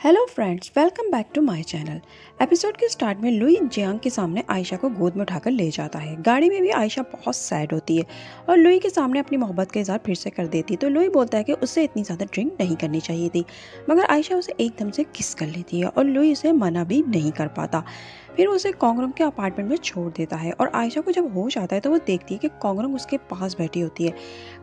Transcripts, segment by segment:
Hello friends, welcome back to my channel. Episode के start में लुई जियांग के सामने आयशा को गोद में उठाकर ले जाता है। गाड़ी में भी आयशा बहुत सैड होती है और लुई के सामने अपनी मोहब्बत का इजहार फिर से कर देती है। तो लुई बोलता है कि उसे इतनी ज़्यादा ड्रिंक नहीं करनी चाहिए थी, मगर आयशा उसे एकदम से किस कर लेती है और लुई उसे मना भी नहीं कर पाता। फिर वो उसे कॉन्गरंग के अपार्टमेंट में छोड़ देता है और आयशा को जब होश आता है तो वो देखती है कि कॉन्गरंग उसके पास बैठी होती है।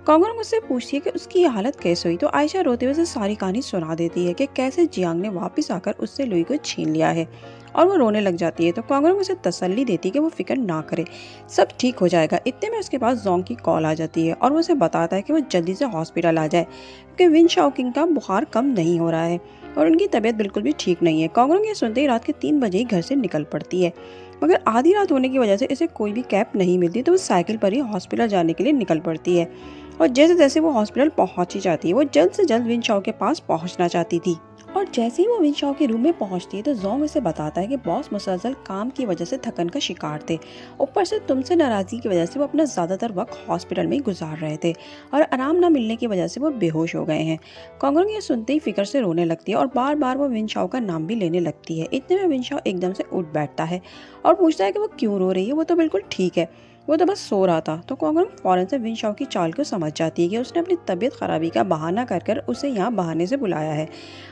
कॉन्गरंग उससे पूछती है कि उसकी ये हालत कैसे हुई, तो आयशा रोते हुए उसे सारी कहानी सुना देती है कि कैसे जियांग ने वापस आकर उससे लुई को छीन लिया है और वो रोने लग जाती है। तो कॉन्गरंग उसे तसल्ली देती है कि वो फिक्र ना करे, सब ठीक हो जाएगा। इतने में उसके पास जोंग की कॉल आ जाती है और वो उसे बताता है कि वो जल्दी से हॉस्पिटल आ जाए क्योंकि विन शाओकिंग का बुखार कम नहीं हो रहा है और उनकी तबीयत बिल्कुल भी ठीक नहीं है। कॉन्गरंग ये सुनते ही रात के 3 बजे ही घर से निकल पड़ती है, मगर आधी रात होने की वजह से इसे कोई भी कैब नहीं मिलती, तो वो साइकिल पर ही हॉस्पिटल जाने के लिए निकल पड़ती है। और जैसे जैसे वो हॉस्पिटल पहुंच ही जाती है, वो जल्द से जल्द विन शाओ के पास पहुंचना चाहती थी। और जैसे ही वो विन शाओ के रूम में पहुंचती है तो जोंग उसे बताता है कि बॉस मुसलसल काम की वजह से थकन का शिकार थे, ऊपर से तुमसे नाराजगी की वजह से वो अपना ज्यादातर वक्त हॉस्पिटल में ही गुजार रहे थे और आराम न मिलने की वजह से वो बेहोश हो गए हैं। कॉन्गरंग ये सुनते ही फिक्र से रोने लगती है और बार बार वो विन शाओ का नाम भी लेने लगती है। इतने में विन शाओ एकदम से उठ बैठता है और पूछता है कि वो क्यों रो रही है, वो तो बिल्कुल ठीक है, वो तो बस सो रहा था। तो कॉन्गरंग फौरन से विन शाओ की चाल को समझ जाती है कि उसने अपनी तबीयत खराबी का बहाना कर उसे यहाँ बहाने से बुलाया है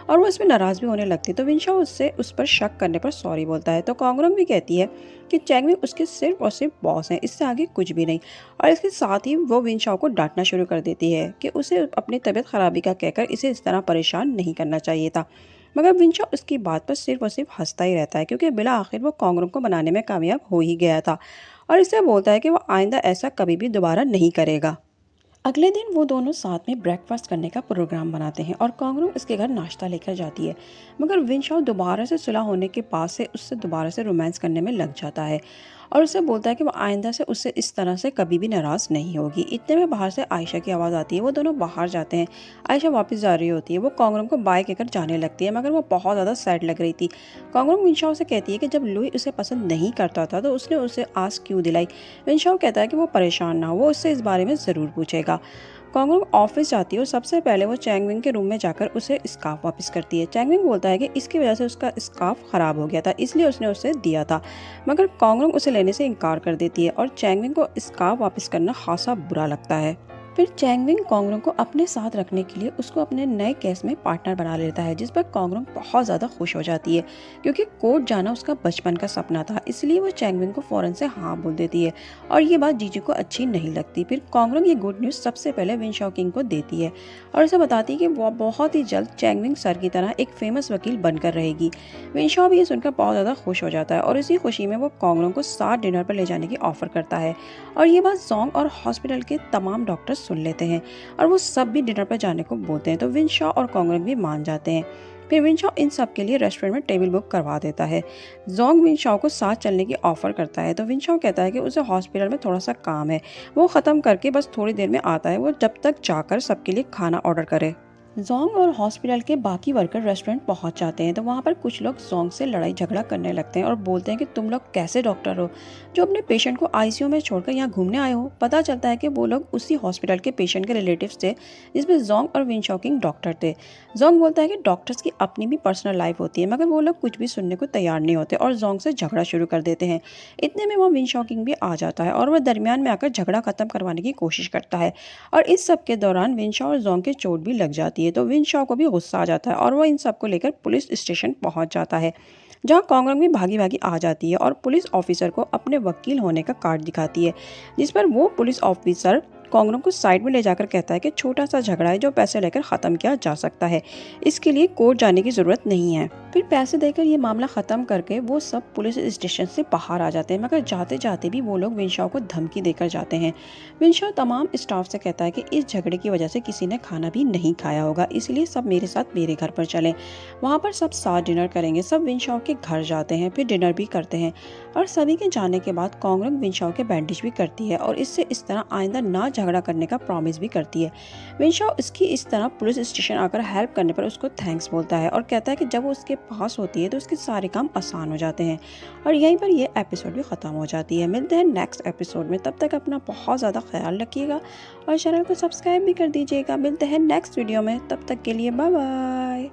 और वो इसमें नाराज भी होने लगती है। तो विन शाओ उससे उस पर शक करने पर सॉरी बोलता है। तो कॉन्गरंग भी कहती है कि चैंगविंग उसके सिर्फ और सिर्फ बॉस हैं, इससे आगे कुछ भी नहीं। और इसके साथ ही वो विन शाओ को डांटना शुरू कर देती है कि उसे अपनी तबीयत खराबी का कहकर इसे इस तरह परेशान नहीं करना चाहिए था। मगर विन शाओ उसकी बात पर सिर्फ और सिर्फ हंसता ही रहता है क्योंकि बिला आखिर वो कॉन्गरंग को बनाने में कामयाब हो ही गया था और इससे बोलता है कि वो आइंदा ऐसा कभी भी दोबारा नहीं करेगा। अगले दिन वो दोनों साथ में ब्रेकफास्ट करने का प्रोग्राम बनाते हैं और कॉन्गरंग उसके घर नाश्ता लेकर जाती है, मगर विनशाओ दोबारा से सुलह होने के पास से उससे दोबारा से रोमांस करने में लग जाता है और उसे बोलता है कि वो आइंदा से उससे इस तरह से कभी भी नाराज़ नहीं होगी। इतने में बाहर से आयशा की आवाज़ आती है, वो दोनों बाहर जाते हैं। आयशा वापस जा रही होती है, वो कॉन्गरंग को बाय कहकर जाने लगती है, मगर वो बहुत ज़्यादा सैड लग रही थी। कॉन्गरंग विनशाओ से कहती है कि जब लुई उसे पसंद नहीं करता था तो उसने उसे आस क्यों दिलाई। विनशाओ कहता है कि वो परेशान ना हो, वो उससे इस बारे में ज़रूर पूछेगा। कॉन्गरंग ऑफिस जाती है और सबसे पहले वो चैंगविंग के रूम में जाकर उसे स्कार्फ वापस करती है। चैंगविंग बोलता है कि इसकी वजह से उसका स्कार्फ खराब हो गया था, इसलिए उसने उसे दिया था, मगर कॉन्गरंग उसे लेने से इनकार कर देती है और चैंगविंग को स्कार्फ वापस करना खासा बुरा लगता है। फिर चैंगविंग कॉन्गरंग को अपने साथ रखने के लिए उसको अपने नए केस में पार्टनर बना लेता है, जिस पर कॉन्गरंग बहुत ज़्यादा खुश हो जाती है क्योंकि कोर्ट जाना उसका बचपन का सपना था। इसलिए वो चैंगविंग को फ़ौरन से हाँ बोल देती है और ये बात जीजू को अच्छी नहीं लगती। फिर कॉन्गरंग ये गुड न्यूज़ सबसे पहले विन शाओकिंग को देती है और उसे बताती है कि वो बहुत ही जल्द चैंगविंग सर की तरह एक फेमस वकील बनकर रहेगी। विन शाओ भी ये सुनकर बहुत ज़्यादा खुश हो जाता है और इसी खुशी में वो कॉन्गरंग को साथ डिनर पर ले जाने की ऑफर करता है और ये बात जोंग और हॉस्पिटल के तमाम डॉक्टर सुन लेते हैं और वो सब भी डिनर पर जाने को बोलते हैं। तो विन शाओ और कॉन्गरंग भी मान जाते हैं। फिर विन शाओ इन सब के लिए रेस्टोरेंट में टेबल बुक करवा देता है। जोंग विन शाओ को साथ चलने की ऑफर करता है, तो विन शाओ कहता है कि उसे हॉस्पिटल में थोड़ा सा काम है, वो ख़त्म करके बस थोड़ी देर में आता है, वो जब तक जाकर सबके लिए खाना ऑर्डर करे। जोंग और हॉस्पिटल के बाकी वर्कर रेस्टोरेंट पहुंच जाते हैं, तो वहां पर कुछ लोग जोंग से लड़ाई झगड़ा करने लगते हैं और बोलते हैं कि तुम लोग कैसे डॉक्टर हो जो अपने पेशेंट को आईसीयू में छोड़कर यहाँ घूमने आए हो। पता चलता है कि वो लोग उसी हॉस्पिटल के पेशेंट के रिलेटिव्स थे जिसमें जोंग और विन शाओकिंग डॉक्टर थे। जोंग बोलता है कि डॉक्टर्स की अपनी भी पर्सनल लाइफ होती है, मगर वो लोग कुछ भी सुनने को तैयार नहीं होते और जोंग से झगड़ा शुरू कर देते हैं। इतने में वो विन शाओकिंग भी आ जाता है और वह दरमियान में आकर झगड़ा खत्म करवाने की कोशिश करता है और इस सब के दौरान विन शाओ और जोंग के चोट भी लग जाती है। तो विन शाओ को भी गुस्सा आ जाता है और वो इन सबको लेकर पुलिस स्टेशन पहुंच जाता है, जहां कॉन्गरंग भी भागी भागी आ जाती है और पुलिस ऑफिसर को अपने वकील होने का कार्ड दिखाती है, जिस पर वो पुलिस ऑफिसर कॉन्गरंग को साइड में ले जाकर कहता है कि छोटा सा झगड़ा है जो पैसे लेकर ख़त्म किया जा सकता है, इसके लिए कोर्ट जाने की ज़रूरत नहीं है। फिर पैसे देकर ये मामला ख़त्म करके वो सब पुलिस स्टेशन से बाहर आ जाते हैं, मगर जाते जाते भी वो लोग विन शाओ को धमकी देकर जाते हैं। विन शाओ तमाम स्टाफ से कहता है कि इस झगड़े की वजह से किसी ने खाना भी नहीं खाया होगा, इसलिए सब मेरे साथ मेरे घर पर चलें, वहाँ पर सब साथ डिनर करेंगे। सब विन शाओ के घर जाते हैं, फिर डिनर भी करते हैं और सभी के जाने के बाद कॉन्गरंग विन शाओ के बैंडेज भी करती है और इससे इस तरह आइंदा ना झगड़ा करने का प्रॉमिस भी करती है। विन शाओ इसकी इस तरह पुलिस स्टेशन आकर हेल्प करने पर उसको थैंक्स बोलता है और कहता है कि जब वो उसके पास होती है तो उसके सारे काम आसान हो जाते हैं और यहीं पर ये एपिसोड भी ख़त्म हो जाती है। मिलते हैं नेक्स्ट एपिसोड में, तब तक अपना बहुत ज़्यादा ख्याल रखिएगा और चैनल को सब्सक्राइब भी कर दीजिएगा। मिलते हैं नेक्स्ट वीडियो में, तब तक के लिए बाय बाय।